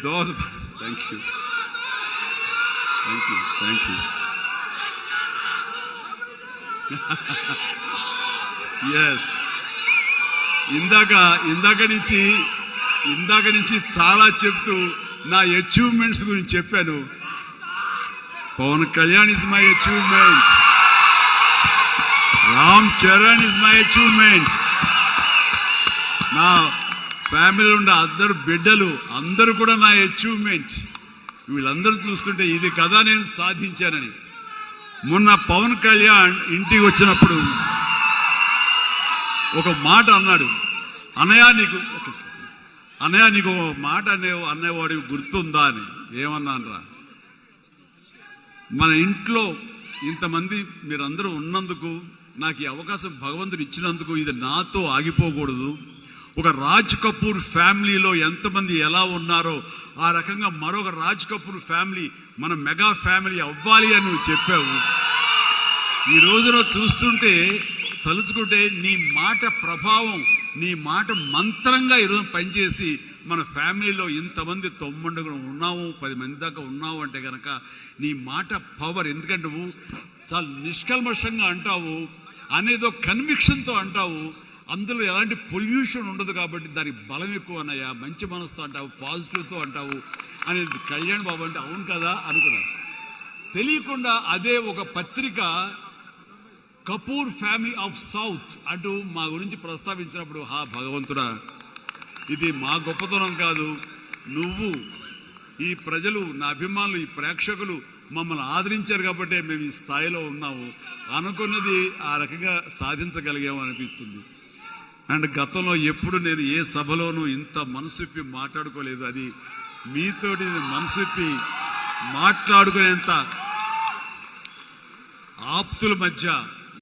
Thank you thank you thank you yes ఇందాక నుంచి చాలా చెప్తూ నా అచీవ్మెంట్స్ గురించి చెప్పాను. Pawan Kalyan is my achievement, Ram Charan is my achievement, నా ఫ్యామిలీలో ఉన్న అందరు బిడ్డలు అందరూ కూడా నా అచీవ్మెంట్. వీళ్ళందరూ చూస్తుంటే ఇది కదా నేను సాధించానని. మొన్న పవన్ కళ్యాణ్ ఇంటికి వచ్చినప్పుడు ఒక మాట అన్నాడు, అన్నయ్య నీకు ఒక మాట అనేవాడు గుర్తుందా అని. ఏమన్నానరా, మన ఇంట్లో ఇంతమంది మీరందరూ ఉన్నందుకు, నాకు ఈ అవకాశం భగవంతుడు ఇచ్చినందుకు ఇది నాతో ఆగిపోకూడదు. ఒక రాజ్ కపూర్ ఫ్యామిలీలో ఎంతమంది ఎలా ఉన్నారో ఆ రకంగా మరొక రాజ్ కపూర్ ఫ్యామిలీ మన మెగా ఫ్యామిలీ అవ్వాలి అని నువ్వు చెప్పావు. ఈ రోజున చూస్తుంటే తలుచుకుంటే నీ మాట ప్రభావం, నీ మాట మంత్రంగా ఈరోజు పనిచేసి మన ఫ్యామిలీలో ఇంతమంది 9 ఉన్నాము, 10 మంది దాకా ఉన్నావు అంటే కనుక నీ మాట పవర్. ఎందుకంటే నువ్వు చాలా నిష్కల్మషంగా అంటావు, అనేదో కన్విక్షన్తో అంటావు, అందులో ఎలాంటి పొల్యూషన్ ఉండదు కాబట్టి దానికి బలం ఎక్కువ అన్నయ్య. మంచి మనసుతో అంటావు, పాజిటివ్తో అంటావు అని కళ్యాణ్ బాబు అంటే అవును కదా అనుకున్నాను. తెలియకుండా అదే ఒక పత్రిక కపూర్ ఫ్యామిలీ ఆఫ్ సౌత్ అంటూ మా గురించి ప్రస్తావించినప్పుడు, భగవంతుడా, ఇది మా గొప్పతనం కాదు, నువ్వు ఈ ప్రజలు, నా అభిమానులు, ఈ ప్రేక్షకులు మమ్మల్ని ఆదరించారు కాబట్టి మేము ఈ స్థాయిలో ఉన్నాము అనుకున్నది ఆ రకంగా సాధించగలిగాము అనిపిస్తుంది. అండ్ గతంలో ఎప్పుడు నేను ఏ సభలోనూ ఇంత మనసిప్పి మాట్లాడుకోలేదు. అది మీతోటి మనసిప్పి మాట్లాడుకునేంత ఆప్తుల మధ్య